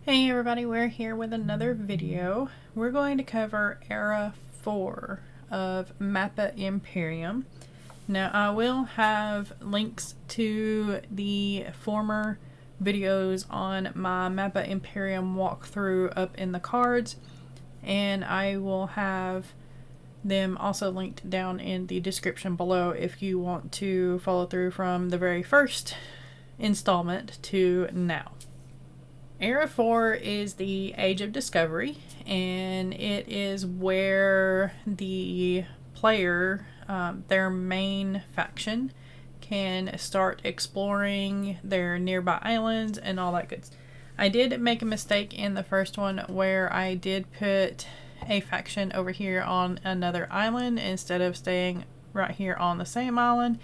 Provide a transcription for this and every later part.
Hey everybody, we're here with another video. We're going to cover Era 4 of Mappa Imperium. Now I will have links to the former videos on my Mappa Imperium walkthrough up in the cards, and I will have them also linked down in the description below if you want to follow through from the very first installment to now. Era 4 is the Age of Discovery, and it is where the player, their main faction, can start exploring their nearby islands and all that good stuff. I did make a mistake in the first one where I did put a faction over here on another island instead of staying right here on the same island,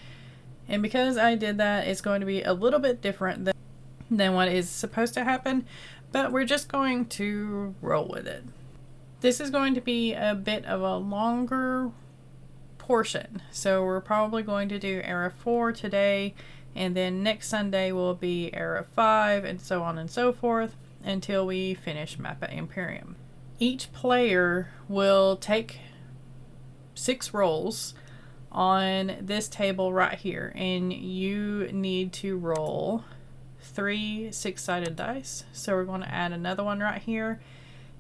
and because I did that, it's going to be a little bit different than what is supposed to happen, but we're just going to roll with it. This is going to be a bit of a longer portion, so we're probably going to do Era 4 today, and then next Sunday will be Era 5, and so on and so forth until we finish Mappa Imperium. Each player will take 6 rolls on this table right here, and you need to roll 3 6-sided dice. So we're going to add another one right here,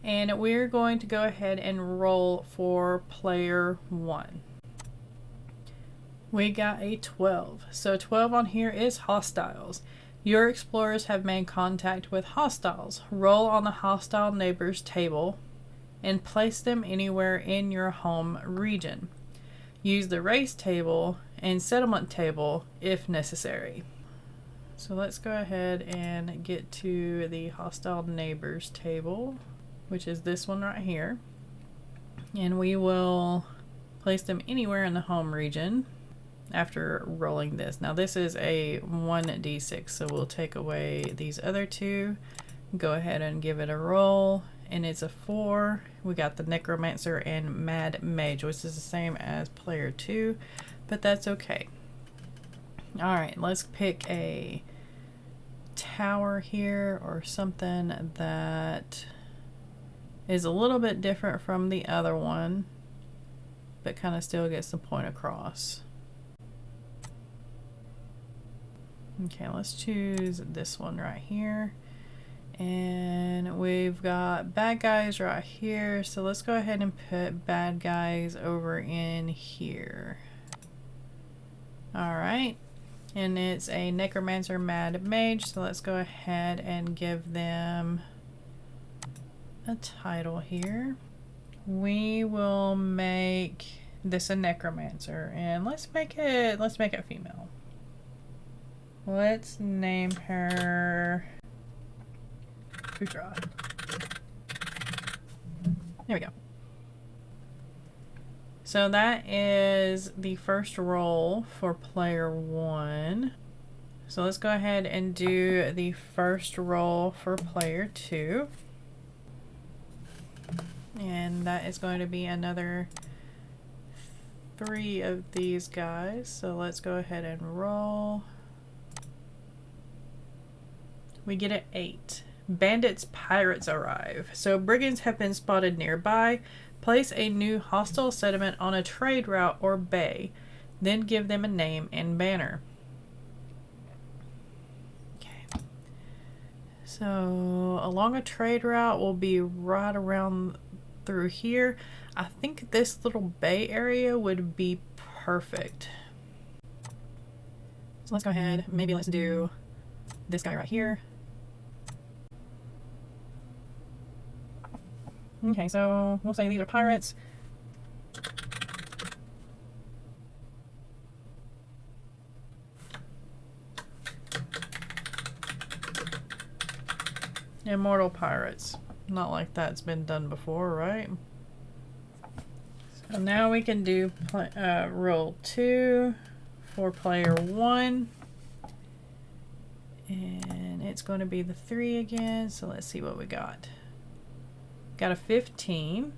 and we're going to go ahead and roll for player 1. We got a 12. So 12 on here is hostiles. Your explorers have made contact with hostiles. Roll on the hostile neighbors table and place them anywhere in your home region. Use the race table and settlement table if necessary. So let's go ahead and get to the hostile neighbors table, which is this one right here, and we will place them anywhere in the home region after rolling this. Now this is a 1d6, so we'll take away these other 2, go ahead and give it a roll, and it's a 4. We got the Necromancer and Mad Mage, which is the same as player 2, but that's okay. Alright, let's pick a tower here or something that is a little bit different from the other one, but kind of still gets the point across. Okay, let's choose this one right here. And we've got bad guys right here, so let's go ahead and put bad guys over in here. Alright. And it's a Necromancer Mad Mage, so let's go ahead and give them a title here. We will make this a Necromancer, and let's make it female. Let's name her Putra. There we go. So that is the first roll for player 1. So let's go ahead and do the first roll for player 2. And that is going to be another 3 of these guys. So let's go ahead and roll. We get an 8. Bandits, pirates arrive. So brigands have been spotted nearby. Place a new hostile settlement on a trade route or bay, then give them a name and banner. Okay. So along a trade route will be right around through here. I think this little bay area would be perfect. So let's go ahead, maybe let's do this guy right here. Okay, so we'll say these are pirates. Immortal pirates. Not like that's been done before, right? So now we can do roll 2 for player 1. And it's going to be the 3 again, so let's see what we got. Got a 15.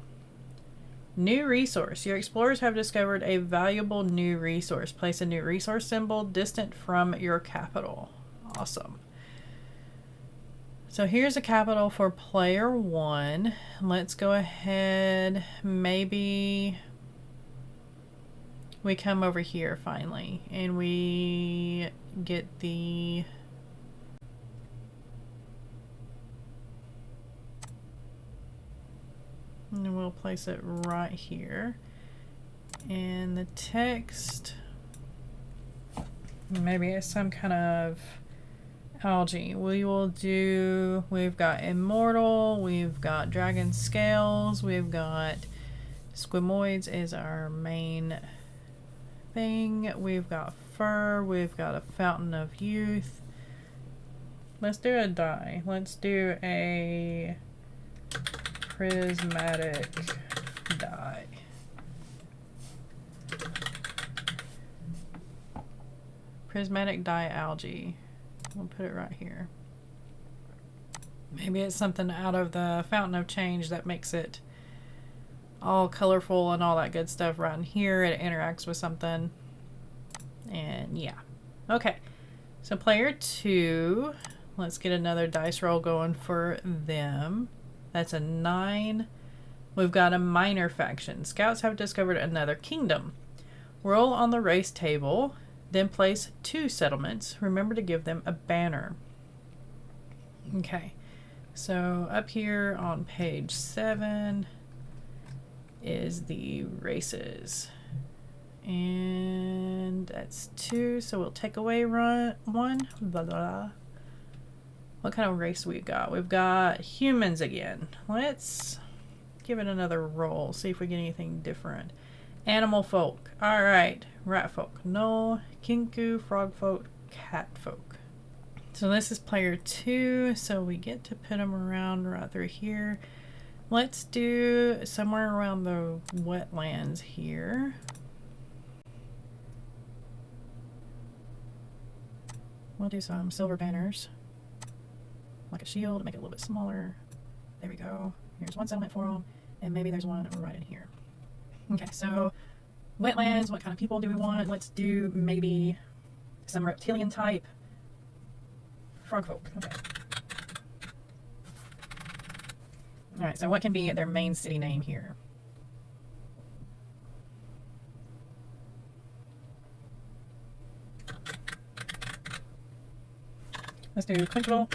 New resource. Your explorers have discovered a valuable new resource. Place a new resource symbol distant from your capital. Awesome. So here's a capital for player 1. Let's go ahead, maybe we come over here finally and we get the and we'll place it right here. And the text, maybe it's some kind of algae. We will do, we've got immortal, we've got dragon scales, we've got squimoids is our main thing, we've got fur, we've got a fountain of youth. Let's do a dye. Let's do a prismatic dye. Prismatic dye algae. We'll put it right here. Maybe it's something out of the Fountain of Change that makes it all colorful and all that good stuff right in here. It interacts with something. And yeah. Okay. So player 2. Let's get another dice roll going for them. That's a 9. We've got a minor faction. Scouts have discovered another kingdom. Roll on the race table. Then place 2 settlements. Remember to give them a banner. Okay, so up here on page 7 is the races. And that's 2, so we'll take away 1. Blah, blah, blah. What kind of race we got? We've got humans again. Let's give it another roll, see if we get anything different. Animal folk. Alright. Rat folk. No. Kinku. Frog folk. Cat folk. So this is player 2. So we get to put them around right through here. Let's do somewhere around the wetlands here. We'll do some silver banners. Like a shield. Make it a little bit smaller. There we go. Here's one settlement for them. And maybe there's one right in here. Okay, so wetlands, what kind of people do we want? Let's do maybe some reptilian type frog folk. Okay. Alright, so what can be their main city name here? Let's do Quintal,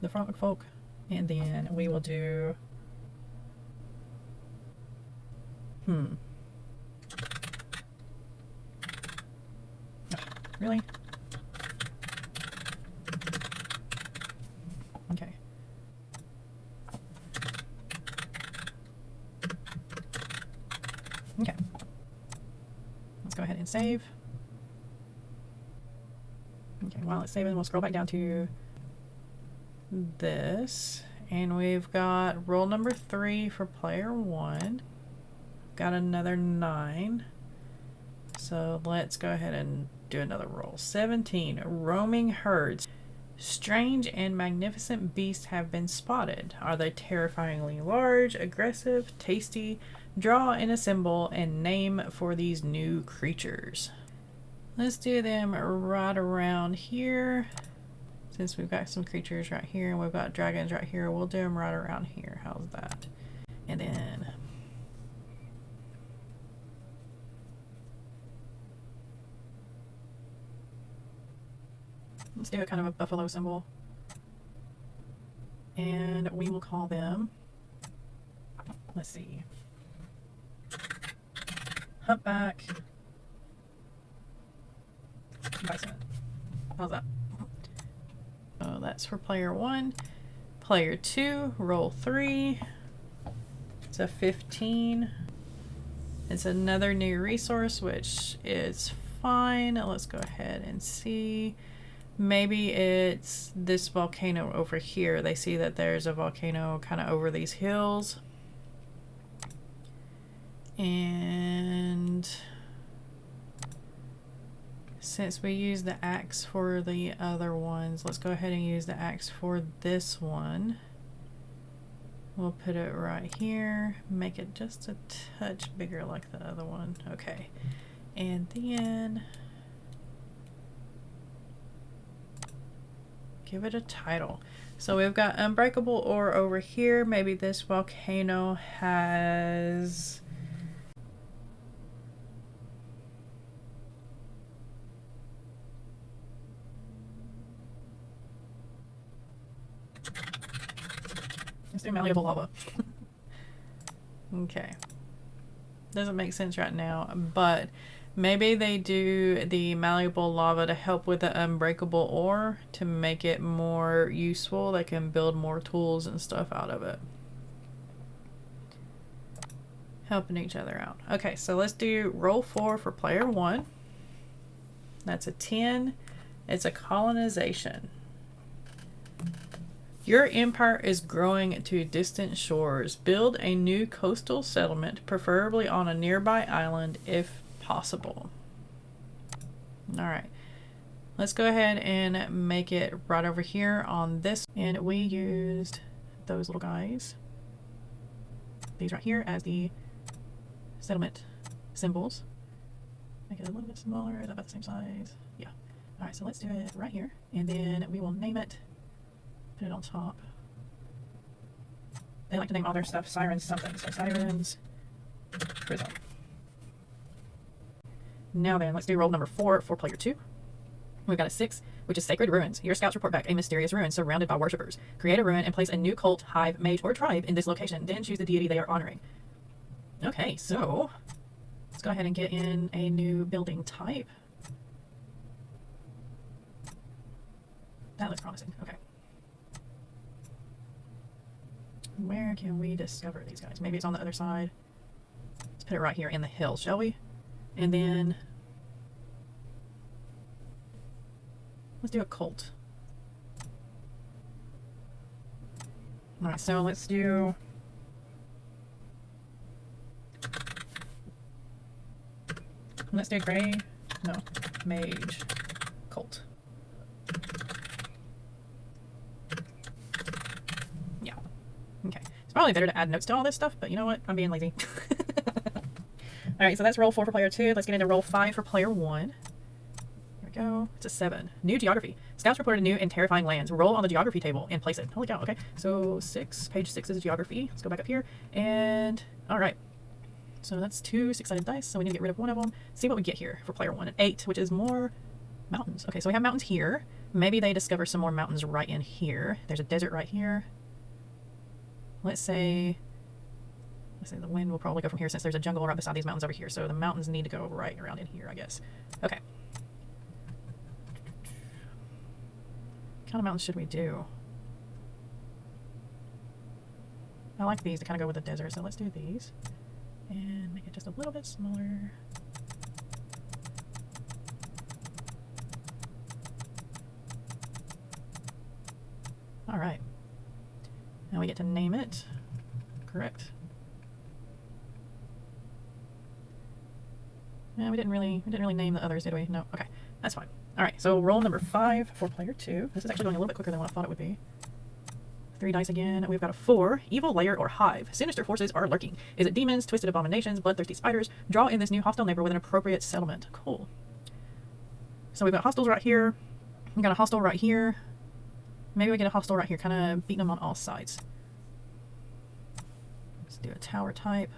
the frog folk, and then we will do really? Okay. Okay. Let's go ahead and save. Okay, while it's saving, we'll scroll back down to this. And we've got roll number 3 for player 1. Got another 9. So let's go ahead and do another roll. 17. Roaming herds. Strange and magnificent beasts have been spotted. Are they terrifyingly large, aggressive, tasty? Draw and assemble and name for these new creatures. Let's do them right around here. Since we've got some creatures right here and we've got dragons right here, we'll do them right around here. How's that? And then let's do a kind of a buffalo symbol. And we will call them, let's see, humpback bison. How's that? So that's for player 1. Player 2, roll 3. It's a 15. It's another new resource, which is fine. Let's go ahead and see. Maybe it's this volcano over here. They see that there's a volcano kind of over these hills. And since we use the axe for the other ones, let's go ahead and use the axe for this one. We'll put it right here, make it just a touch bigger like the other one. Okay, and then Give it a title. So we've got unbreakable ore over here. Maybe this volcano has... Let's do malleable lava. Okay. Doesn't make sense right now, but maybe they do the malleable lava to help with the unbreakable ore to make it more useful. They can build more tools and stuff out of it. Helping each other out. Okay, so let's do roll 4 for player 1. That's a 10. It's a colonization. Your empire is growing to distant shores. Build a new coastal settlement, preferably on a nearby island if possible. Alright. Let's go ahead and make it right over here on this. And we used those little guys. These right here as the settlement symbols. Make it a little bit smaller. Is that about the same size? Yeah. Alright, so let's do it right here. And then we will name it. Put it on top. They like to name all their stuff Sirens something. So Sirens Prism. Now then, let's do roll number 4 for player 2. We've got a 6, which is Sacred Ruins. Your scouts report back a mysterious ruin surrounded by worshippers. Create a ruin and place a new cult, hive, mage, or tribe in this location. Then choose the deity they are honoring. Okay, so let's go ahead and get in a new building type. That looks promising. Okay. Where can we discover these guys? Maybe it's on the other side. Let's put it right here in the hills, shall we? And then let's do a cult. Alright, so let's do gray, no, mage, cult. Yeah. Okay. It's probably better to add notes to all this stuff, but you know what? I'm being lazy. Alright, so that's roll 4 for player 2. Let's get into roll 5 for player 1. Here we go. It's a 7. New geography. Scouts reported new and terrifying lands. Roll on the geography table and place it. Holy cow, okay. So 6, page 6 is geography. Let's go back up here. And, alright. So that's 2 6-sided dice, so we need to get rid of one of them. See what we get here for player 1. An 8, which is more mountains. Okay, so we have mountains here. Maybe they discover some more mountains right in here. There's a desert right here. Let's say the wind will probably go from here since there's a jungle right beside these mountains over here. So the mountains need to go right around in here, I guess. Okay. What kind of mountains should we do? I like these to kind of go with the desert, so let's do these. And make it just a little bit smaller. Alright. Now we get to name it. Correct. Yeah, we didn't really name the others, did we? No. Okay. That's fine. Alright, so roll number 5 for player 2. This is actually going a little bit quicker than what I thought it would be. 3 dice again. We've got a 4. Evil lair or hive. Sinister forces are lurking. Is it demons, twisted abominations, bloodthirsty spiders? Draw in this new hostile neighbor with an appropriate settlement. Cool. So we've got hostiles right here. We've got a hostile right here. Maybe we get a hostile right here, kind of beating them on all sides. Let's do a tower type.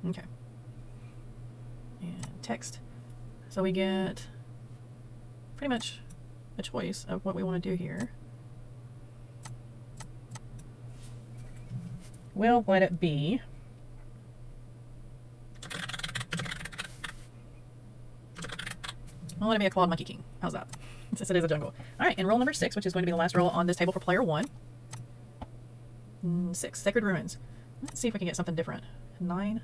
Okay. And text. So we get pretty much a choice of what we want to do here. We'll let it be. We'll let it be a clawed monkey king. How's that? Since it is a jungle. Alright, and roll number 6, which is going to be the last roll on this table for player 1. 6. Sacred Ruins. Let's see if we can get something different. 9.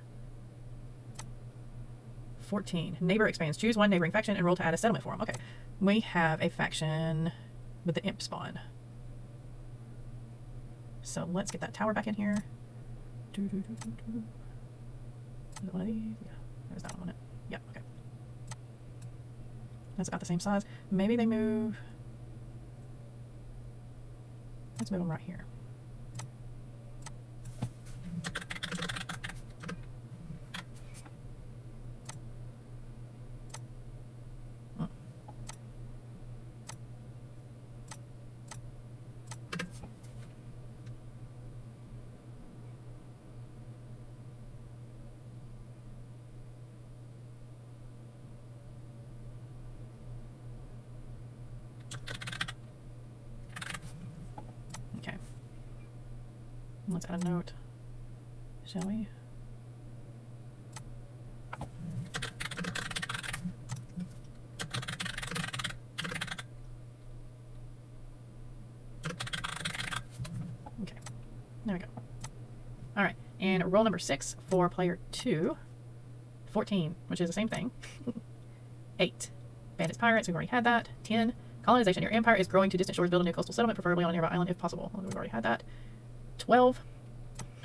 14. Neighbor expands. Choose one neighboring faction and roll to add a settlement for them. Okay. We have a faction with the imp spawn. So let's get that tower back in here. Is it one of these? Yeah. There's that one, wasn't it? Yeah, okay. That's about the same size. Maybe they move. Let's move them right here. let's add a note, shall we? Okay, there we go. All right, and roll number 6 for player 2, 14, which is the same thing. 8, bandits, pirates, we've already had that. 10, colonization, your empire is growing to distant shores, build a new coastal settlement, preferably on a nearby island if possible. Well, we've already had that. 12,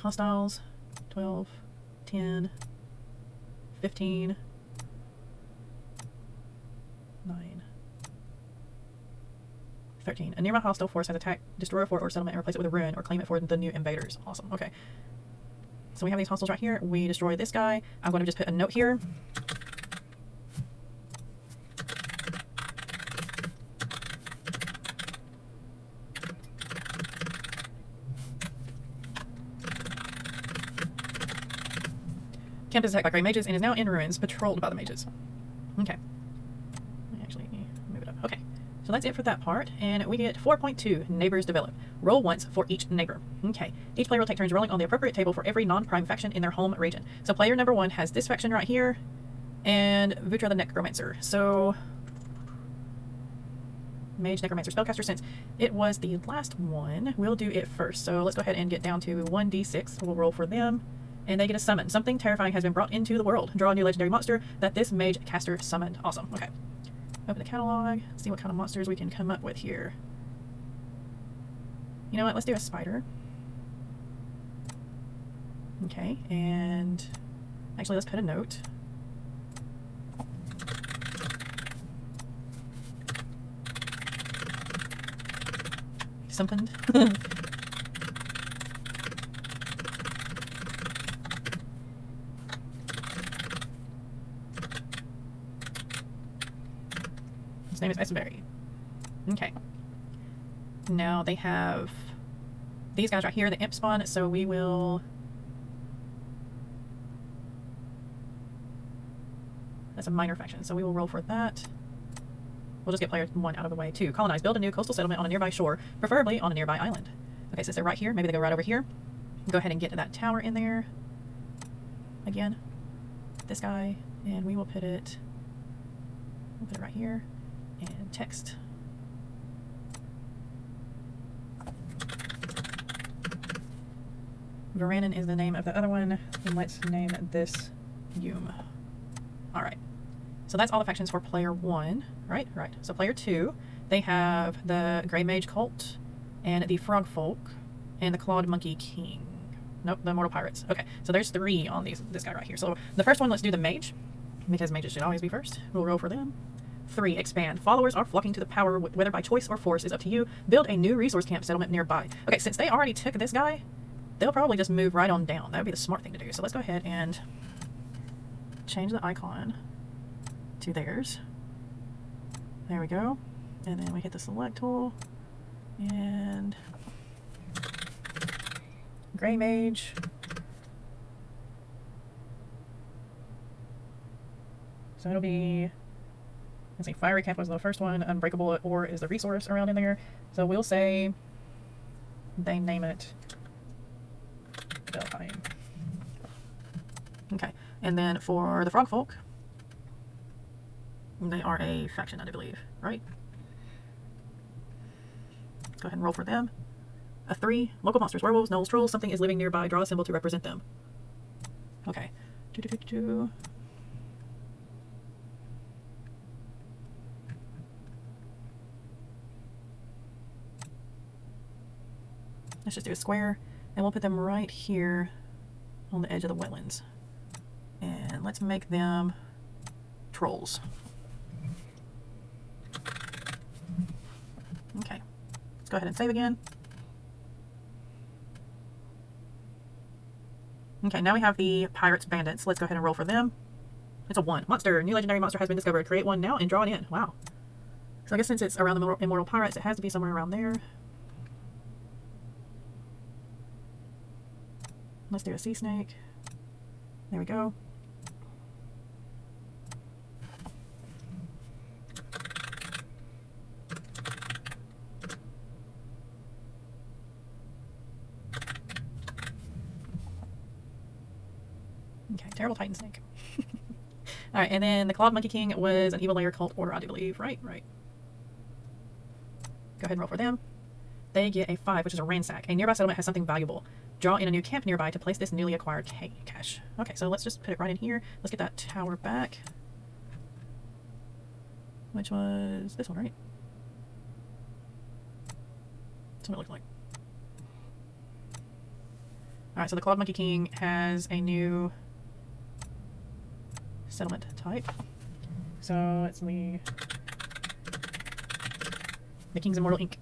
hostiles, 12, 10, 15, 9, 13. A nearby hostile force has attacked, destroy a fort or settlement and replace it with a ruin or claim it for the new invaders. Awesome. Okay. So we have these hostiles right here. We destroy this guy. I'm going to just put a note here. Camp is attacked by grey mages and is now in ruins, patrolled by the mages. Okay. Let me actually move it up. Okay. So that's it for that part. And we get 4.2 neighbors develop. Roll once for each neighbor. Okay. Each player will take turns rolling on the appropriate table for every non-prime faction in their home region. So player number 1 has this faction right here and Vutra the Necromancer. So Mage, Necromancer, Spellcaster, since it was the last one, we'll do it first. So let's go ahead and get down to 1d6. We'll roll for them. And they get a summon. Something terrifying has been brought into the world. Draw a new legendary monster that this mage caster summoned. Awesome. Okay. Open the catalog. See what kind of monsters we can come up with here. You know what? Let's do a spider. Okay. And actually, let's put a note. Something. His name is Esberry. Okay. Now they have these guys right here, the imp spawn, so we will... That's a minor faction, so we will roll for that. We'll just get player 1 out of the way. 2, colonize. Build a new coastal settlement on a nearby shore, preferably on a nearby island. Okay, since they're right here, maybe they go right over here. Go ahead and get that tower in there. Again, this guy, and we will put it... We'll put it right here. And text. Varanen is the name of the other one, and let's name this Yum. Alright, so that's all the factions for player 1, right? Right. So player 2, they have the Grey Mage Cult, and the Frog Folk, and the Clawed Monkey King. Nope, the Immortal Pirates. Okay, so there's 3 on this guy right here. So the first one, let's do the Mage, because mages should always be first. We'll roll for them. 3, expand. Followers are flocking to the power, whether by choice or force is up to you. Build a new resource camp settlement nearby. Okay, since they already took this guy, they'll probably just move right on down. That would be the smart thing to do. So let's go ahead and change the icon to theirs. There we go. And then we hit the select tool. And Grey Mage. So it'll be... Let's see, Fiery Camp was the first one, Unbreakable Ore is the resource around in there. So we'll say they name it Belheim. Okay, and then for the Frog Folk, they are a faction, I believe, right? Let's go ahead and roll for them. A 3, local monsters, werewolves, gnolls, trolls, something is living nearby, draw a symbol to represent them. Okay. Let's just do a square, and we'll put them right here on the edge of the wetlands. And let's make them trolls. Okay, let's go ahead and save again. Okay, now we have the Pirates Bandits. Let's go ahead and roll for them. It's a 1. Monster. New legendary monster has been discovered. Create one now and draw it in. Wow. So I guess since it's around the Immortal Pirates, it has to be somewhere around there. Let's do a sea snake. There we go. Terrible Titan snake. Alright, and then the Clawed Monkey King was an evil layer cult order, I do believe. Right. Go ahead and roll for them. They get a 5, which is a ransack. A nearby settlement has something valuable. Draw in a new camp nearby to place this newly acquired cache. Okay, so let's just put it right in here. Let's get that tower back. Which was this one, right? That's what it looked like. Alright, so the Clawed Monkey King has a new settlement type. So it's the King's Immortal Ink.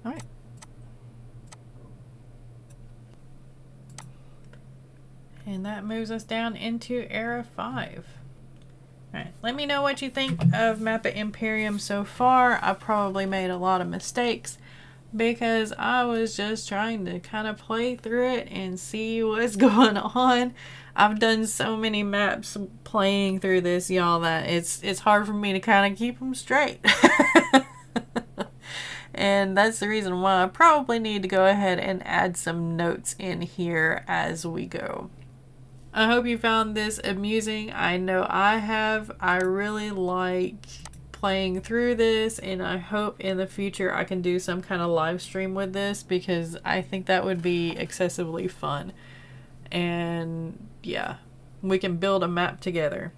Alright. And that moves us down into Era 5. Alright, let me know what you think of Mappa Imperium so far. I probably made a lot of mistakes because I was just trying to kind of play through it and see what's going on. I've done so many maps playing through this, y'all, that it's hard for me to kind of keep them straight. And that's the reason why I probably need to go ahead and add some notes in here as we go. I hope you found this amusing. I know I have. I really like playing through this, and I hope in the future I can do some kind of live stream with this because I think that would be excessively fun. And yeah, we can build a map together.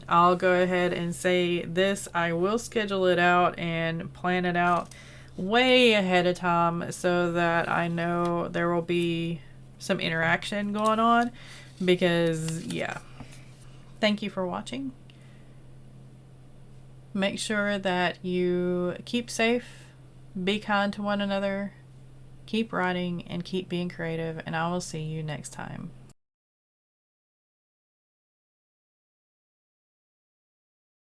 I'll go ahead and say this. I will schedule it out and plan it out way ahead of time so that I know there will be some interaction going on because yeah. Thank you for watching. Make sure that you keep safe, be kind to one another, keep writing, and keep being creative, and I will see you next time.